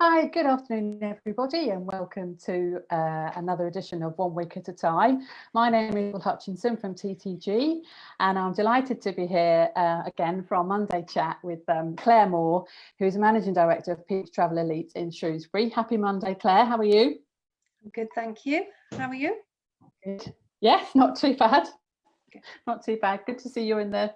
Hi, good afternoon, everybody, and welcome to another edition of One Week at a Time. My name is Hutchinson from TTG, and I'm delighted to be here again for our Monday chat with Claire Moore, who's Managing Director of Peaks Travel Elite in Shrewsbury. Happy Monday, Claire. How are you? Good, thank you. How are you? Good. Yes, not too bad. Not too bad. Good to see you in the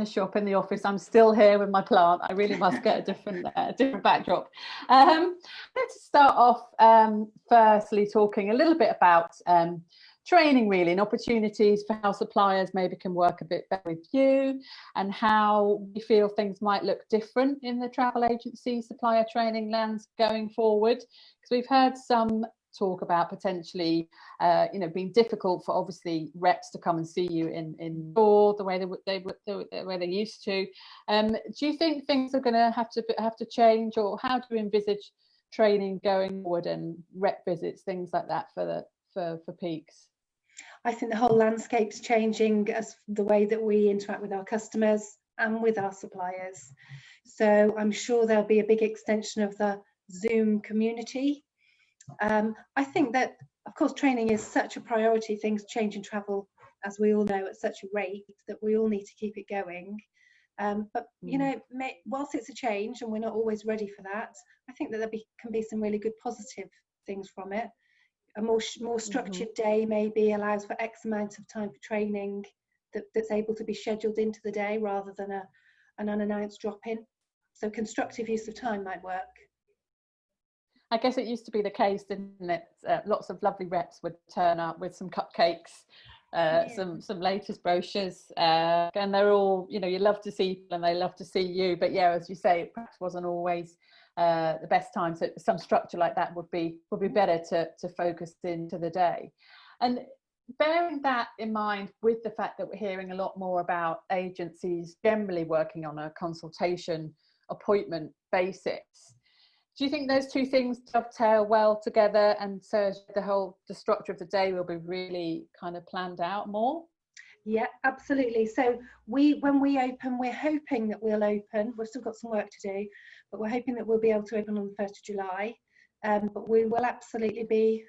shop, in the office. I'm still here with my plant. I really must get a different backdrop. Let's start off firstly talking a little bit about training, really, and opportunities for how suppliers maybe can work a bit better with you, and how we feel things might look different in the travel agency supplier training lands going forward, because we've heard some talk about potentially being difficult for obviously reps to come and see you in store the way they used to. Do you think things are going to have to change, or how do you envisage training going forward and rep visits, things like that for Peaks? I think the whole landscape's changing as the way that we interact with our customers and with our suppliers. So I'm sure there'll be a big extension of the Zoom community. I think that, of course, training is such a priority. Things change in travel, as we all know, at such a rate that we all need to keep it going. But whilst it's a change and we're not always ready for that, I think that can be some really good positive things from it. A more structured day maybe allows for X amount of time for training that's able to be scheduled into the day rather than an unannounced drop-in. So constructive use of time might work. I guess it used to be the case, didn't it? Lots of lovely reps would turn up with some cupcakes, some latest brochures, and they're all, you love to see people and they love to see you. But yeah, as you say, it perhaps wasn't always the best time. So some structure like that would be better to focus into the day. And bearing that in mind, with the fact that we're hearing a lot more about agencies generally working on a consultation appointment basis, do you think those two things dovetail well together, and so the structure of the day will be really kind of planned out more? Yeah, absolutely. So when we open, we're hoping that we'll open. We've still got some work to do, but we're hoping that we'll be able to open on the 1st of July. But we will absolutely be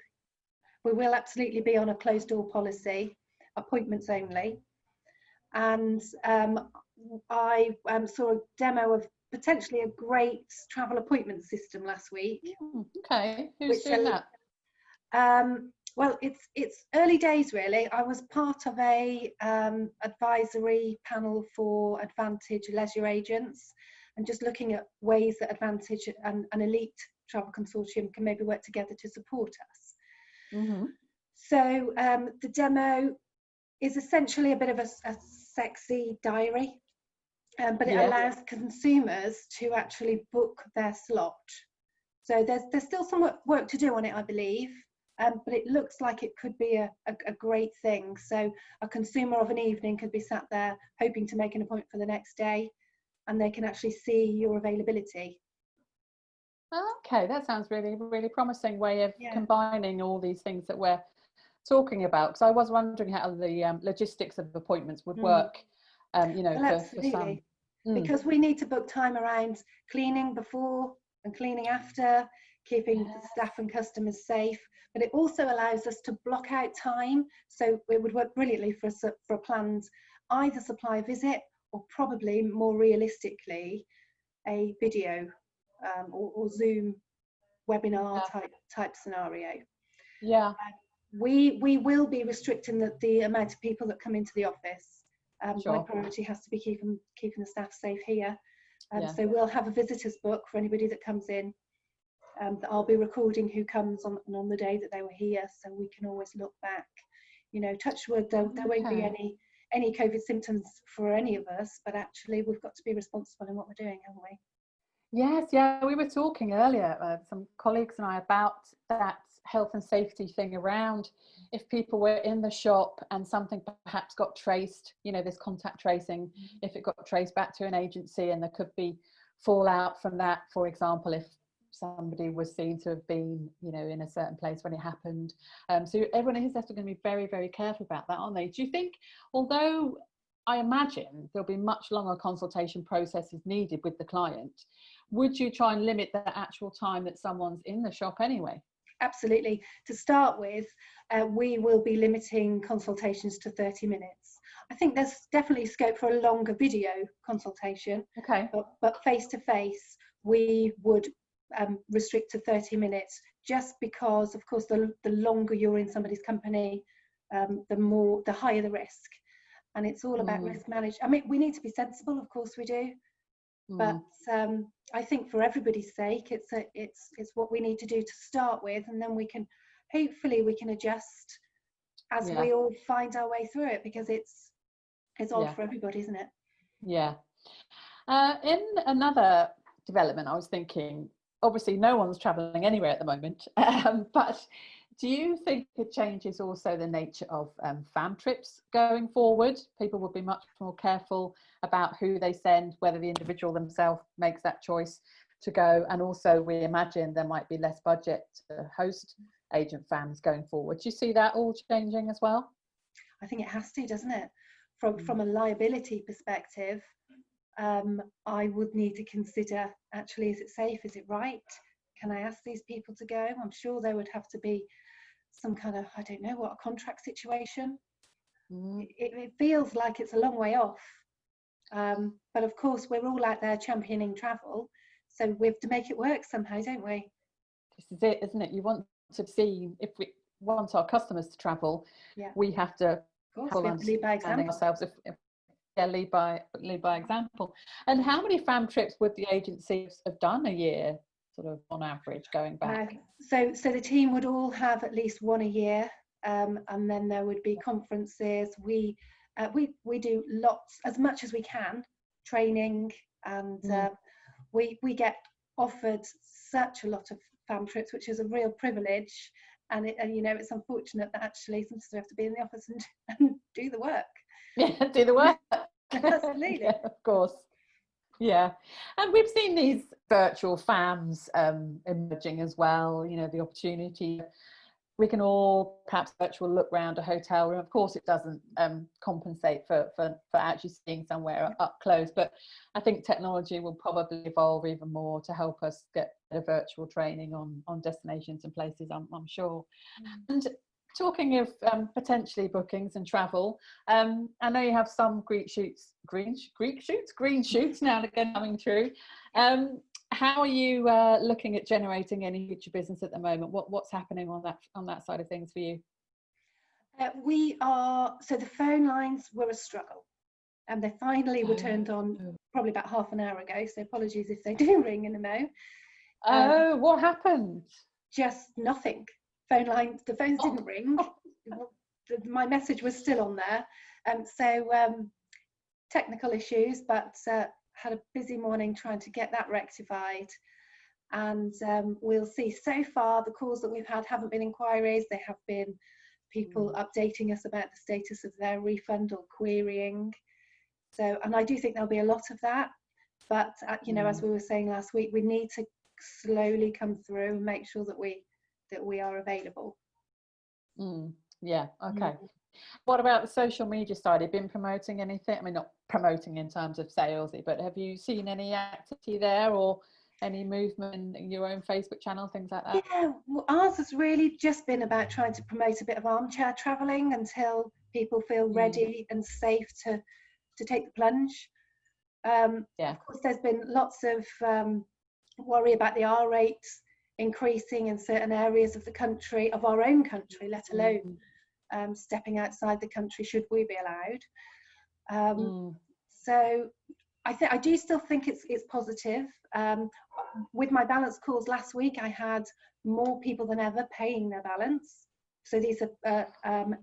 on a closed door policy, appointments only. And I saw a demo of potentially a great travel appointment system last week. Okay, who's doing that? Well, it's early days really. I was part of a advisory panel for Advantage leisure agents, and just looking at ways that Advantage and an elite travel consortium can maybe work together to support us. So the demo is essentially a bit of a sexy diary. But it allows consumers to actually book their slot. So there's still some work to do on it, I believe, but it looks like it could be a great thing. So a consumer of an evening could be sat there hoping to make an appointment for the next day, and they can actually see your availability. Okay, that sounds really, really promising way of combining all these things that we're talking about. Because I was wondering how the logistics of appointments would work. For some. Because we need to book time around cleaning before and cleaning after, keeping the staff and customers safe, but it also allows us to block out time. So it would work brilliantly for a planned either supply visit, or probably more realistically a video or Zoom webinar type scenario. We will be restricting the amount of people that come into the office. My priority has to be keeping the staff safe here. So we'll have a visitors book for anybody that comes in. That I'll be recording who comes on the day that they were here, so we can always look back. Touch wood, there won't be any COVID symptoms for any of us, but actually we've got to be responsible in what we're doing, haven't we? Yes, we were talking earlier, some colleagues and I, about that health and safety thing around if people were in the shop and something perhaps got traced, this contact tracing, if it got traced back to an agency, and there could be fallout from that, for example, if somebody was seen to have been, in a certain place when it happened. So everyone is going to be very, very careful about that, aren't they? Do you think, although I imagine there'll be much longer consultation processes needed with the client. Would you try and limit the actual time that someone's in the shop anyway? Absolutely. To start with, we will be limiting consultations to 30 minutes. I think there's definitely scope for a longer video consultation. Okay. But face-to-face, we would restrict to 30 minutes, just because, of course, the longer you're in somebody's company, the higher the risk. And it's all about risk management. I mean, we need to be sensible, of course we do. But I think for everybody's sake, it's what we need to do to start with, and then we can hopefully adjust as we all find our way through it, because it's odd for everybody, isn't it? Yeah. In another development, I was thinking, obviously no one's traveling anywhere at the moment, but do you think it changes also the nature of fam trips going forward? People will be much more careful about who they send, whether the individual themselves makes that choice to go, and also we imagine there might be less budget to host agent fams going forward. Do you see that all changing as well? I think it has to, doesn't it? From a liability perspective, I would need to consider, actually, is it safe? Is it right? Can I ask these people to go? I'm sure there would have to be some kind of, I don't know what, a contract situation. It feels like it's a long way off. But of course, we're all out there championing travel, so we have to make it work somehow, don't we? This is it, isn't it? You want to see, if we want our customers to travel, we have to lead by example. Ourselves. Lead by example. And how many fam trips would the agencies have done a year, sort of on average, going back? So the team would all have at least one a year, and then there would be conferences. We do lots, as much as we can, training, and we get offered such a lot of fam trips, which is a real privilege. And you know, it's unfortunate that actually sometimes we have to be in the office and do the work. Yeah, do the work. Absolutely. Yeah, of course. Yeah, and we've seen these virtual fams emerging as well. You know, the opportunity, we can all perhaps virtual look round a hotel room. Of course, it doesn't compensate for actually seeing somewhere up close, but I think technology will probably evolve even more to help us get a virtual training on destinations and places, I'm sure. And talking of potentially bookings and travel, I know you have some green shoots now and again coming through. How are you looking at generating any future business at the moment? What's happening on that side of things for you? So the phone lines were a struggle, and they finally were turned on probably about half an hour ago. So apologies if they do ring in a mo. What happened? Just nothing. The phones didn't ring. My message was still on there. So technical issues, but had a busy morning trying to get that rectified. And we'll see. So far, the calls that we've had haven't been inquiries. They have been people updating us about the status of their refund or querying. So, and I do think there'll be a lot of that. But you know, as we were saying last week, we need to slowly come through and make sure that we are available. Yeah. Okay. What about the social media side? Have you been promoting anything? I mean, not promoting in terms of salesy, but have you seen any activity there or any movement in your own Facebook channel, things like that? Yeah, well, ours has really just been about trying to promote a bit of armchair travelling until people feel ready and safe to take the plunge. Of course, there's been lots of worry about the R rates increasing in certain areas of the country, of our own country, let alone stepping outside the country, should we be allowed. So I do still think it's positive. With my balance calls last week, I had more people than ever paying their balance. So these are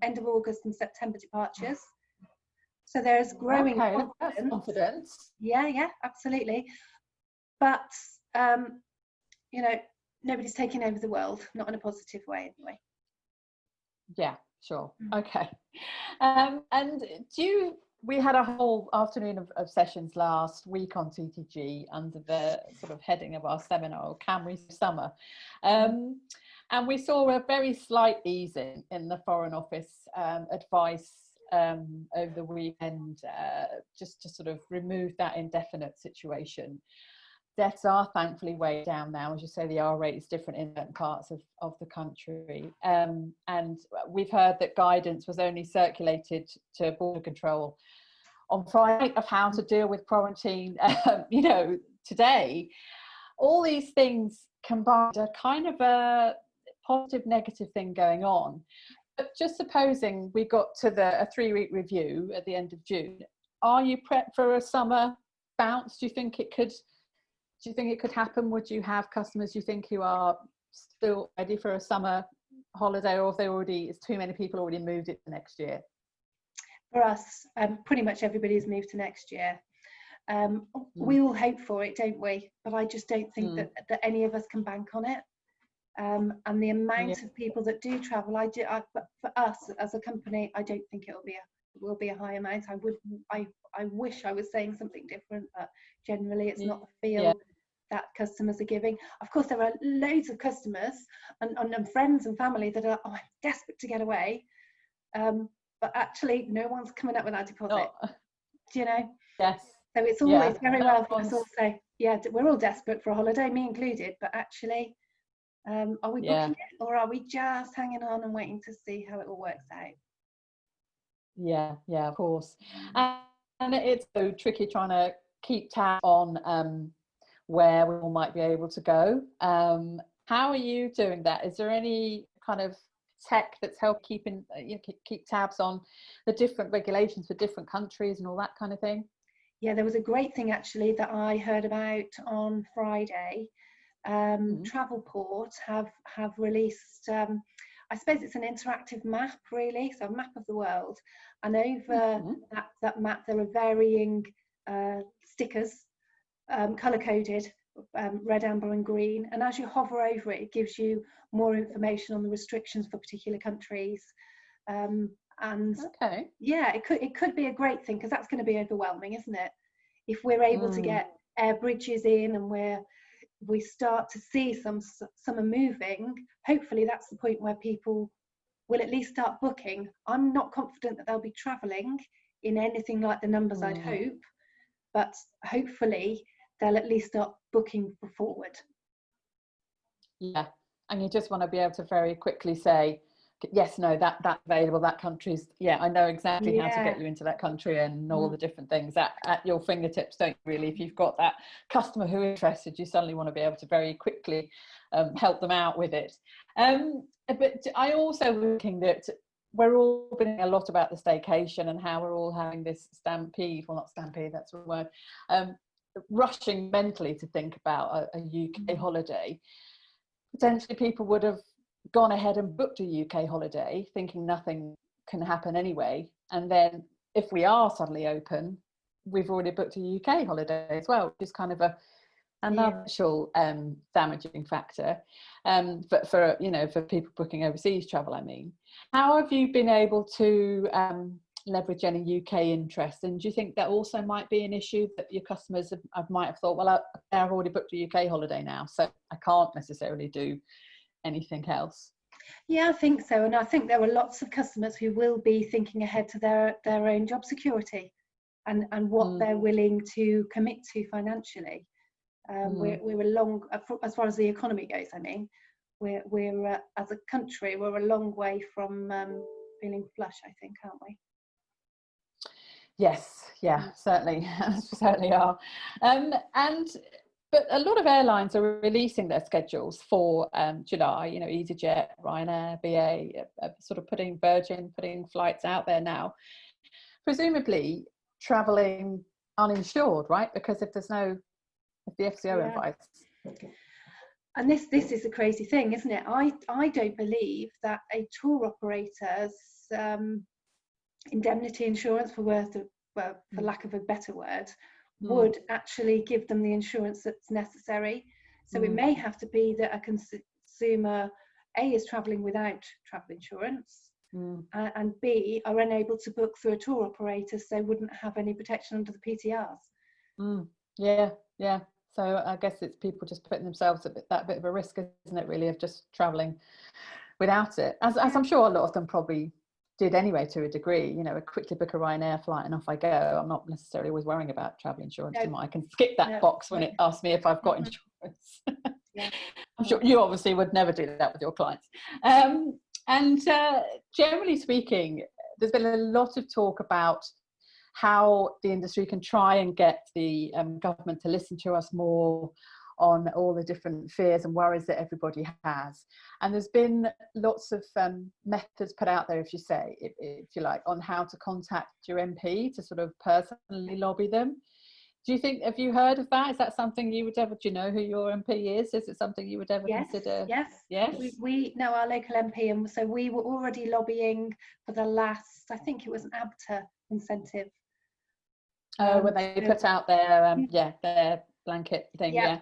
end of August and September departures. So there's growing confidence. Yeah, absolutely. But you know, nobody's taking over the world, not in a positive way anyway. Yeah, sure. Okay. And we had a whole afternoon of sessions last week on TTG under the sort of heading of our seminar, Camry Summer. And we saw a very slight easing in the Foreign Office advice over the weekend, just to sort of remove that indefinite situation. Deaths are thankfully way down now. As you say, the R rate is different in certain parts of the country. And we've heard that guidance was only circulated to border control on Friday of how to deal with quarantine, today. All these things combined are kind of a positive, negative thing going on. But just supposing we got to a 3-week review at the end of June, are you prepped for a summer bounce? Do you think it could happen? Would you have customers you think who are still ready for a summer holiday, or if it's too many people already moved it to next year? For us, pretty much everybody's moved to next year. We all hope for it, don't we? But I just don't think that any of us can bank on it. And the amount of people that do travel, but for us as a company, I don't think it will be a high amount. I wish I was saying something different, but generally it's not the feel that customers are giving. Of course, there are loads of customers and friends and family that are, I'm desperate to get away, but actually no one's coming up with that deposit. Do you know? Yes. So it's always very well for us all to say, we're all desperate for a holiday, me included, but actually, are we booking it, or are we just hanging on and waiting to see how it all works out? Yeah, of course. And it's so tricky trying to keep tabs on where we all might be able to go. How are you doing that? Is there any kind of tech that's helped keep tabs on the different regulations for different countries and all that kind of thing? Yeah, there was a great thing actually that I heard about on Friday. Travelport have released, I suppose it's an interactive map really, so a map of the world, and over that map there are varying stickers, colour coded, red, amber and green, and as you hover over it, it gives you more information on the restrictions for particular countries. It could be a great thing, because that's going to be overwhelming, isn't it, if we're able to get air bridges in and we start to see some are moving. Hopefully that's the point where people will at least start booking. I'm not confident that they'll be travelling in anything like the numbers I'd hope, but hopefully they'll at least start booking for forward. Yeah, and you just want to be able to very quickly say, yes, no, that's available, that country's, I know exactly how to get you into that country, and all the different things at your fingertips, don't you, really? If you've got that customer who is interested, you suddenly want to be able to very quickly help them out with it. But I also looking that we're all being a lot about the staycation and how we're all having this not stampede, that's the word, rushing mentally to think about a UK holiday. Potentially people would have gone ahead and booked a UK holiday thinking nothing can happen anyway, and then if we are suddenly open, we've already booked a UK holiday as well, which is kind of another damaging factor for people booking overseas travel. I mean, how have you been able to leverage any UK interest, and do you think that also might be an issue, that your customers might have thought, well, I've already booked a UK holiday now, so I can't necessarily do anything else? I think so, and I think there are lots of customers who will be thinking ahead to their own job security and what they're willing to commit to financially. We're long, as far as the economy goes, I mean, we're as a country, we're a long way from feeling flush, I think, aren't we? Yes, certainly certainly are. But a lot of airlines are releasing their schedules for July. EasyJet, Ryanair, BA, sort of putting flights out there now. Presumably travelling uninsured, right? Because if the FCO invites. And this is a crazy thing, isn't it? I don't believe that a tour operator's indemnity insurance, for lack of a better word, would actually give them the insurance that's necessary. So it may have to be that a consumer is travelling without travel insurance, and B, are unable to book through a tour operator, so wouldn't have any protection under the PTRs. Yeah. So I guess it's people just putting themselves at that bit of a risk, isn't it, really, of just travelling without it, as I'm sure a lot of them probably did anyway to a degree. You know, I quickly book a Ryanair flight and off I go. I'm not necessarily always worrying about travel insurance. No. I can skip that No. box when it asks me if I've got insurance. Yeah. I'm sure you obviously would never do that with your clients. And generally speaking, there's been a lot of talk about how the industry can try and get the government to listen to us more on all the different fears and worries that everybody has. And there's been lots of methods put out there, if you like, on how to contact your MP to sort of personally lobby them. Have you heard of that? Is that something you would ever, do you know who your MP is? Is it something you would ever consider? Yes. Yes. We know our local MP, and so we were already lobbying for the last, I think it was an ABTA incentive. When they put out their their blanket thing. Yeah.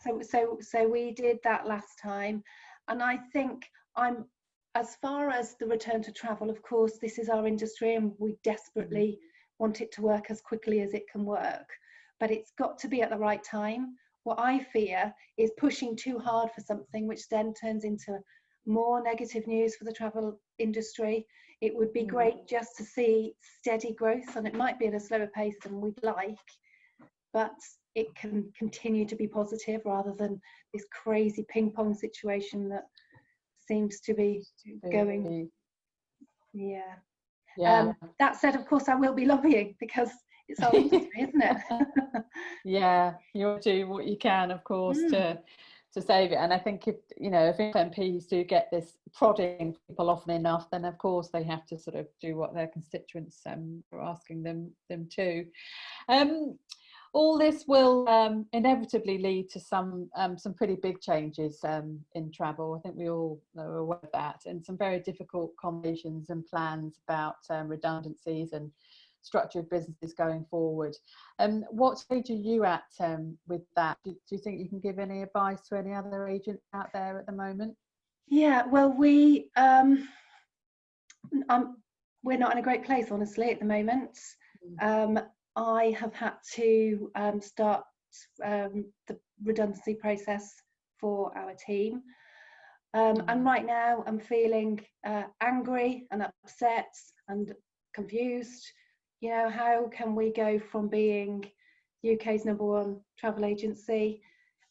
So we did that last time, and I think as far as the return to travel, of course, this is our industry, and we desperately want it to work as quickly as it can work, but it's got to be at the right time. What I fear is pushing too hard for something, which then turns into more negative news for the travel industry. It would be great just to see steady growth, and it might be at a slower pace than we'd like, but it can continue to be positive rather than this crazy ping pong situation that seems to be going. Yeah. That said, of course, I will be lobbying because it's our industry, isn't it? Yeah, you do what you can, of course, to save it. And I think if MPs do get this prodding people often enough, then of course they have to sort of do what their constituents are asking them to. All this will inevitably lead to some pretty big changes in travel. I think we all are aware of that, and some very difficult conversations and plans about redundancies and structure of businesses going forward. What stage are you at with that? Do you think you can give any advice to any other agents out there at the moment? Yeah, well, we're not in a great place, honestly, at the moment. I have had to start the redundancy process for our team. And right now I'm feeling angry and upset and confused. You know, how can we go from being UK's #1 travel agency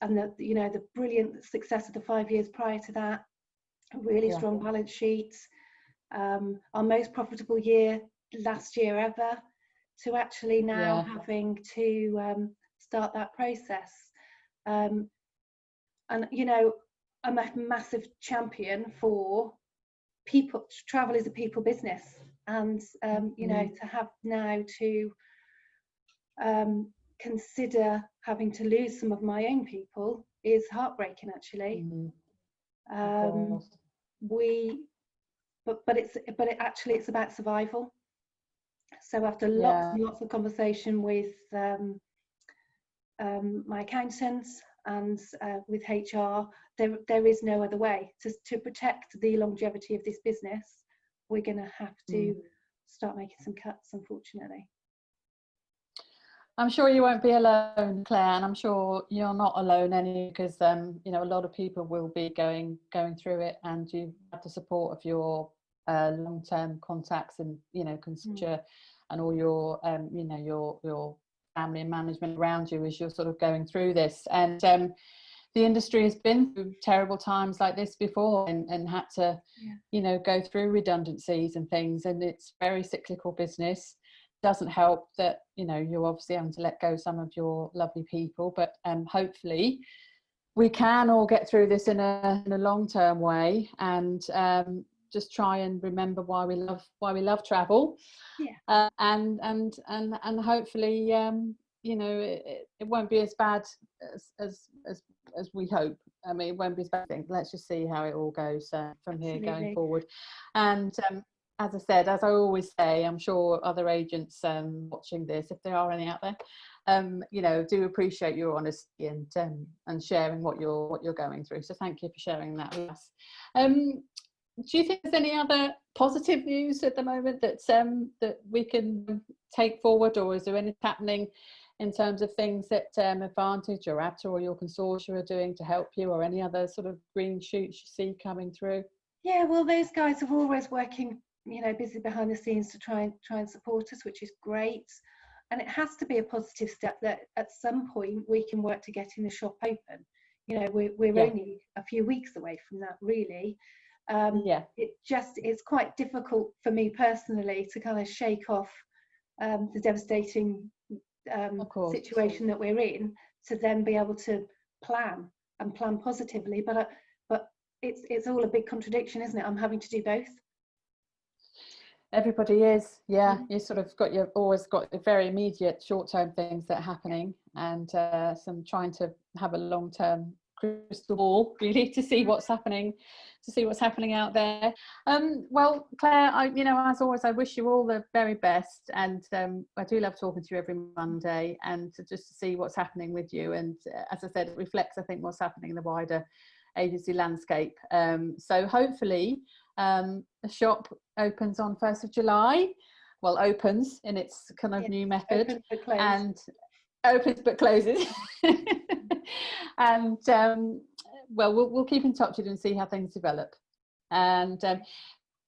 and the brilliant success of the 5 years prior to that, a really strong balance sheet, our most profitable year last year ever, to actually now having to start that process. And I'm a massive champion for people. Travel is a people business, and to have now to consider having to lose some of my own people is heartbreaking, actually. It's about survival. So after lots and lots of conversation with my accountants and with HR, there is no other way to protect the longevity of this business. We're going to have to start making some cuts, unfortunately. I'm sure you won't be alone, Claire, and I'm sure you're not alone because a lot of people will be going through it, and you have the support of your long-term contacts and consider and all your your family and management around you as you're sort of going through this. And the industry has been through terrible times like this before and had to go through redundancies and things, and it's very cyclical business. Doesn't help that you're obviously having to let go some of your lovely people, but hopefully we can all get through this in a long-term way, and just try and remember why we love travel, and hopefully it won't be as bad as we hope. I mean, it won't be as bad. Let's just see how it all goes from here going forward. And as I said, as I always say, I'm sure other agents watching this, if there are any out there, do appreciate your honesty and sharing what you're going through. So thank you for sharing that with us. Do you think there's any other positive news at the moment that we can take forward, or is there anything happening in terms of things that Advantage or ABTA or your consortia are doing to help you, or any other sort of green shoots you see coming through? Yeah, well, those guys are always working you know, busy behind the scenes to try and support us, which is great. And it has to be a positive step that at some point we can work to getting the shop open. You know, we're Yeah. only a few weeks away from that, really. Yeah. It's quite difficult for me personally to kind of shake off the devastating Of course. situation that we're in, to then be able to plan positively. But it's all a big contradiction, isn't it? I'm having to do both. Everybody is, yeah. You sort of always got the very immediate short-term things that are happening, and some trying to have a long-term crystal ball really to see what's happening, out there. Well, Claire, as always, I wish you all the very best, and I do love talking to you every Monday, and just to see what's happening with you. And as I said, it reflects, I think, what's happening in the wider agency landscape. So hopefully the shop opens on 1st of July. Well, opens in its kind of new method, and opens but closes. And well, we'll keep in touch with you and see how things develop. And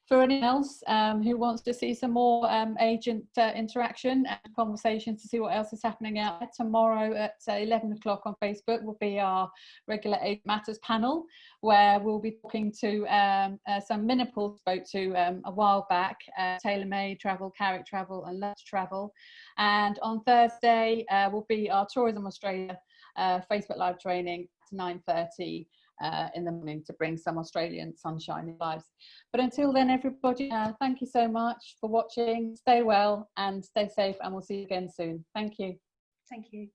for anyone else who wants to see some more agent interaction and conversations, to see what else is happening out there, tomorrow at 11 o'clock on Facebook will be our regular Agent Matters panel, where we'll be talking to some Minipal spoke to a while back, tailor-made travel, Carrick travel and Lux travel. And on Thursday will be our Tourism Australia Facebook live training at 9:30 in the morning, to bring some Australian sunshine in lives. But until then, everybody, thank you so much for watching. Stay well and stay safe, and we'll see you again soon. Thank you. Thank you.